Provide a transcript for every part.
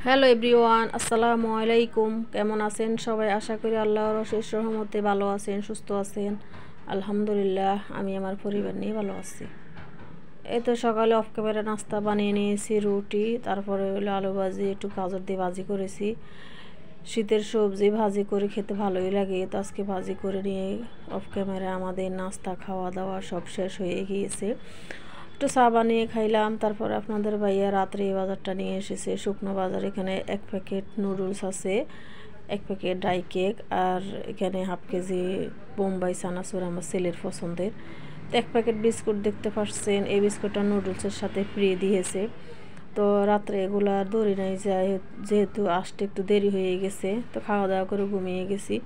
Hello everyone, আসসালামু আলাইকুম। কেমন আছেন সবাই? আশা করি আল্লাহর অশেষ রহমতে ভালো আছেন, সুস্থ আছেন। আলহামদুলিল্লাহ, আমি আমার পরিবার নিয়ে ভালো আছি। এই তো সকালে অফ ক্যামেরা নাস্তা বানিয়ে নিয়েছি, রুটি, তারপরে হলো আলু ভাজি, একটু গাজর দিয়ে ভাজি করেছি। শীতের সবজি ভাজি করে খেতে ভালোই লাগে, তো আজকে ভাজি করে নিয়ে অফ ক্যামেরা আমাদের নাস্তা খাওয়া দাওয়া সব শেষ হয়ে গিয়েছে। একটু চা বানিয়ে খাইলাম। তারপর আপনাদের ভাইয়া রাত্রে এই বাজারটা নিয়ে এসেছে, শুকনো বাজার। এখানে 1 প্যাকেট নুডলস আছে, 1 প্যাকেট ডাই কেক, আর এখানে হাফ কেজি বোম্বাই চানাচুর, আমার ছেলের পছন্দের। তো 1 প্যাকেট বিস্কুট দেখতে পাচ্ছেন, এই বিস্কুটটা নুডলসের সাথে ফ্রি দিয়েছে। তো রাত্রে এগুলো আর দৌড়ি নাই যায়, যেহেতু আসতে একটু দেরি হয়ে গেছে, তো খাওয়া দাওয়া করে ঘুমিয়ে গেছি।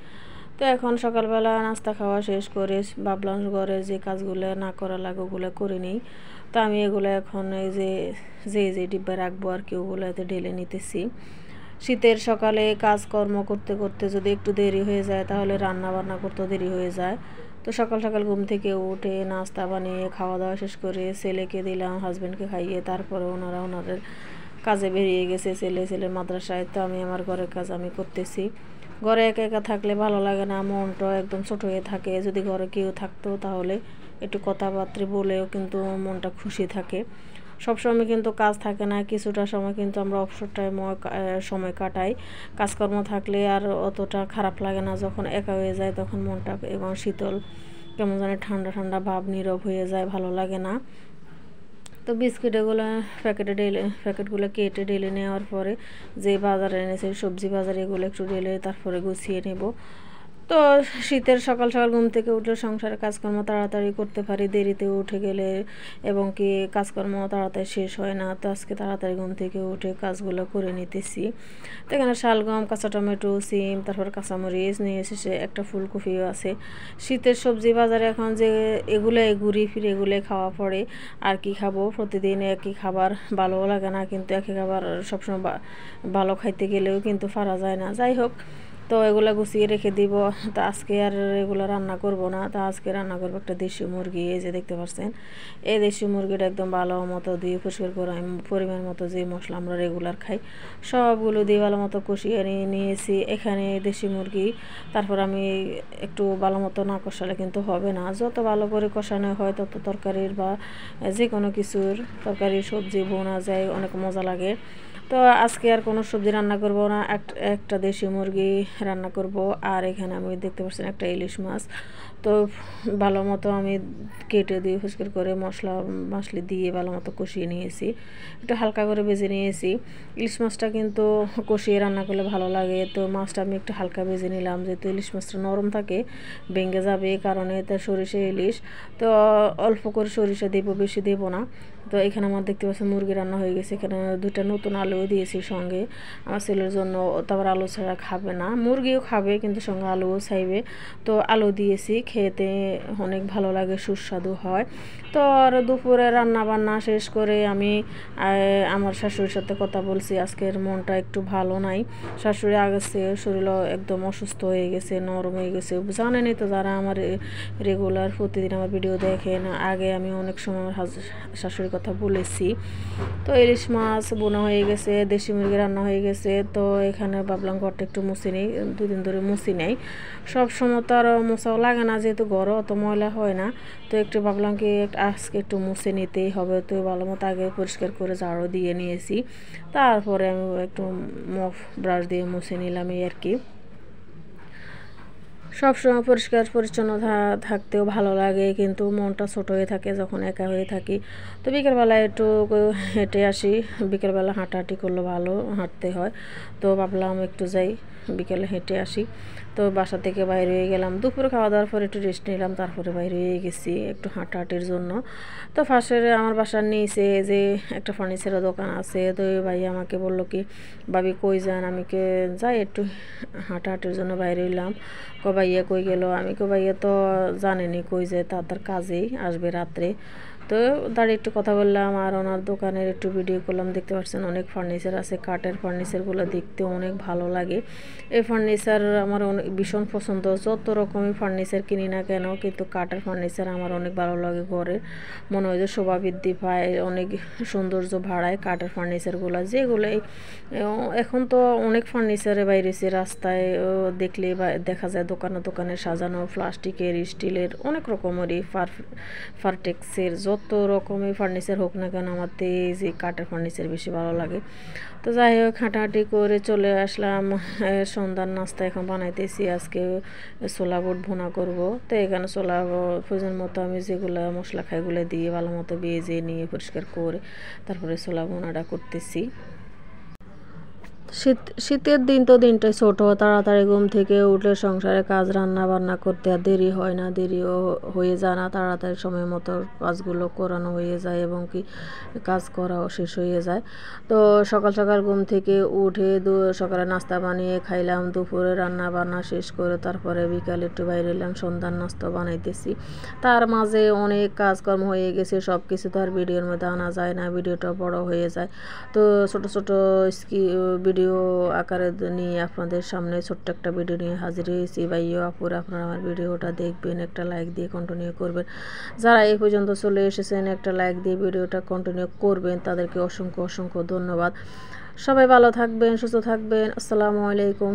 তো এখন সকালবেলা নাস্তা খাওয়া শেষ করে ভাবলাম ঘরের যে কাজগুলো না করা লাগে ওগুলো করে নিই। তো আমি এগুলো এখন এই যে ডিব্বা রাখবো আর কি, ওগুলোতে ঢেলে নিতেছি। শীতের সকালে কাজকর্ম করতে করতে যদি একটু দেরি হয়ে যায় তাহলে রান্না বান্না করতেও দেরি হয়ে যায়। তো সকাল সকাল ঘুম থেকে উঠে নাস্তা বানিয়ে খাওয়া দাওয়া শেষ করে ছেলেকে দিলাম, হাজব্যান্ডকে খাইয়ে তারপরে ওনারা ওনাদের কাজে বেরিয়ে গেছে। ছেলের মাদ্রাসায়, তো আমি আমার ঘরের কাজ আমি করতেছি। ঘরে একা একা থাকলে ভালো লাগে না, মনটা একদম ছোট হয়ে থাকে। যদি ঘরে কেউ থাকতো তাহলে একটু কথাবার্তা বলেও কিন্তু মনটা খুশি থাকে। সবসময় কিন্তু কাজ থাকে না, কিছুটা সময় কিন্তু আমরা অবসর টাইমে সময় কাটাই। কাজকর্ম থাকলে আর অতটা খারাপ লাগে না, যখন একা হয়ে যায় তখন মনটা এবং শীতল কেমন জানি ঠান্ডা ঠান্ডা ভাব, নীরব হয়ে যায়, ভালো লাগে না। তো বিস্কিটগুলো প্যাকেটগুলো কেটে ঢেলে নেওয়ার পরে যে বাজারে এনেছে সবজি বাজারে, এগুলো একটু ঢেলে তারপরে গুছিয়ে নেব। তো শীতের সকাল সকাল ঘুম থেকে উঠলে সংসারের কাজকর্ম তাড়াতাড়ি করতে পারি, দেরিতে উঠে গেলে এবং কি কাজকর্ম তাড়াতাড়ি শেষ হয় না। তো আজকে তাড়াতাড়ি ঘুম থেকে উঠে কাজগুলো করে নিতেছি। তো এখানে শালগম, কাঁচা টমেটো, সিম, তারপর কাঁচামরিচ নিয়ে এসেছে, একটা ফুলকপিও আছে। শীতের সবজি বাজারে এখন যে এগুলোই ঘুরি ফিরে এগুলোই খাওয়া পড়ে। আর কি খাবো, প্রতিদিন একই খাবার ভালোও লাগে না, কিন্তু একই খাবার সবসময় ভালো খাইতে গেলেও কিন্তু পারা যায় না। যাই হোক, তো এগুলো গুছিয়ে রেখে দিব। তো আজকে আর এগুলো রান্না করব না, তো আজকে রান্না করবো একটা দেশি মুরগি। এই যে দেখতে পাচ্ছেন, এই দেশি মুরগিটা একদম ভালো মতো দিয়ে পরিষ্কার করে আমি পরিমাণ মতো যে মশলা আমরা রেগুলার খাই সবগুলো দিয়ে ভালো মতো কষিয়ে নিয়েছি। এখানে দেশি মুরগি, তারপর আমি একটু ভালো মতো না কষালে কিন্তু হবে না। যত ভালো করে কষানো হয় তত তরকারির বা যে কোনো কিছুর তরকারি সবজি বোনা যায়, অনেক মজা লাগে। তো আজকে আর কোনো সবজি রান্না করব না, একটা দেশি মুরগি রান্না করব। আর এখানে আমি দেখতে পাচ্ছেন একটা ইলিশ মাছ। তো ভালো মতো আমি কেটে দিয়ে পরিষ্কার করে মশলা মশলি দিয়ে ভালো মতো কষিয়ে নিয়েছি, একটু হালকা করে ভেজে নিয়েছি। ইলিশ মাছটা কিন্তু কষিয়ে রান্না করলে ভালো লাগে। তো মাছটা আমি একটু হালকা ভেজে নিলাম, যেহেতু ইলিশ মাছটা নরম থাকে, ভেঙে যাবে, এই কারণে। তার সরিষা ইলিশ, তো অল্প করে সরিষা দেবো, বেশি দেবো না। তো এখানে আমার দেখতে পাচ্ছি মুরগি রান্না হয়ে গেছে। এখানে 2টা নতুন আলুও দিয়েছি সঙ্গে আমার ছেলের জন্য। তারপর আলু ছাড়া খাবে না, মুরগিও খাবে কিন্তু সঙ্গে আলুও চাইবে। তো আলু দিয়েছি, খেতে অনেক ভালো লাগে, সুস্বাদু হয়। তো আর দুপুরে রান্না বান্না শেষ করে আমি আমার শাশুড়ির সাথে কথা বলছি। আজকের মনটা একটু ভালো নাই, শাশুড়ি আগেছে শরীর একদম অসুস্থ হয়ে গেছে, নরম হয়ে গেছে। জানেনই তো, যারা আমার রেগুলার প্রতিদিন আমার ভিডিও দেখেন, আগে আমি অনেক সময় আমার শাশুড়ির কথা বলেছি। তো ইলিশ মাছ বোনা হয়ে গেছে, দেশি মুরগি রান্না হয়ে গেছে। তো এখানে ভাবলাম ঘরটা একটু মুছে নিই, 2 দিন ধরে মুছি নেই। সব সময় তো আর মোছাও লাগে না, যেহেতু ঘরও অত ময়লা হয় না। তো একটু ভাবলাম কি আজকে একটু মুছে নিতেই হবে। তো ভালো মতো আগে পরিষ্কার করে ঝাড়ু দিয়ে নিয়েছি, তারপরে আমি একটু মপ ব্রাশ দিয়ে মুছে নিলাম, এই আর কি। সবসময় পরিষ্কার পরিচ্ছন্ন থাকতেও ভালো লাগে, কিন্তু মনটা ছোট হয়ে থাকে যখন একা হয়ে থাকি। তো বিকেলবেলা একটু হেঁটে আসি, বিকেলবেলা হাঁটাহাঁটি করলে ভালো, হাঁটতে হয়। তো ভাবলাম একটু যাই, বিকেলে হেঁটে আসি। তো বাসা থেকে বাইরে হয়ে গেলাম, দুপুরে খাওয়া দাওয়ার পর একটু রেস্ট নিলাম, তারপরে বাইরে হয়ে গেছি একটু হাঁটাহাঁটির জন্য। তো ফার্স্টে আমার বাসার নিচে যে একটা ফার্নিচারের দোকান আছে, তো ওই ভাই আমাকে বললো কি, ভাবি কই যান? আমি কে যাই একটু হাঁটাহাঁটির জন্য বাইরে হইলাম। ভাইয়া কই গেল? আমি ভাইয়া তো জানেনি কই যায়, তার কাজেই আসবে রাত্রে। তো দাঁড়িয়ে একটু কথা বললাম আর ওনার দোকানের একটু ভিডিও করলাম। দেখতে পাচ্ছেন অনেক ফার্নিচার আছে, কাঠের ফার্নিচারগুলো দেখতে অনেক ভালো লাগে। এই ফার্নিচার আমার অনেক ভীষণ পছন্দ। যত রকমের ফার্নিচার কিনি না কেন, কিন্তু কাঠের ফার্নিচার আমার অনেক ভালো লাগে। ঘরে মনে হয় যে শোভা বৃদ্ধি পায়, অনেক সৌন্দর্য বাড়ায় কাঠের ফার্নিচারগুলো। যেগুলোই এখন তো অনেক ফার্নিচারে বাইরেছে, রাস্তায় দেখলে বা দেখা যায় দোকানে দোকানে সাজানো, প্লাস্টিকের, স্টিলের, অনেক রকমেরই ফার্টেক্সের, যত রকমের ফার্নিচার হোক না কেন, আমার তো এই যে কাঠের ফার্নিচার বেশি ভালো লাগে। তো যাই হোক, হাঁটাহাঁটি করে চলে আসলাম। সন্ধ্যার নাস্তা এখন বানাইতেছি। আজকে ছোলা বুট ভুনা করব। তো এখানে ছোলা প্রয়োজন মতো আমি যেগুলো মশলা খাইগুলো দিয়ে ভালো মতো ভেজে নিয়ে পরিষ্কার করে তারপরে ছোলা ভুনাটা করতেছি। শীতের দিন তো দিনটাই ছোট, তাড়াতাড়ি ঘুম থেকে উঠলে সংসারে কাজ রান্না বান্না করতে আর দেরি হয় না, দেরিও হয়ে যায় না, তাড়াতাড়ি সময় মতো কাজগুলো করানো হয়ে যায় এবং কি কাজ করাও শেষ হয়ে যায়। তো সকাল সকাল ঘুম থেকে উঠে সকালে নাস্তা বানিয়ে খাইলাম, দুপুরে রান্না বান্না শেষ করে তারপরে বিকালে একটু বাইরে এলাম, সন্ধ্যার নাস্তা বানাইতেছি। তার মাঝে অনেক কাজকর্ম হয়ে গেছে, সব কিছু তো আর ভিডিওর মধ্যে আনা যায় না, ভিডিওটা বড় হয়ে যায়। তো ছোট ছোট ভিডিও আকারে নিয়ে আপনাদের সামনে ছোট্ট একটা ভিডিও নিয়ে হাজির হয়েছি। ভাইও আপুরা, আপনারা আমার ভিডিওটা দেখবেন, একটা লাইক দিয়ে কন্টিনিউ করবেন। যারা এই পর্যন্ত চলে এসেছেন একটা লাইক দিয়ে ভিডিওটা কন্টিনিউ করবেন, তাদেরকে অসংখ্য অসংখ্য ধন্যবাদ। সবাই ভালো থাকবেন, সুস্থ থাকবেন। আসসালামু আলাইকুম।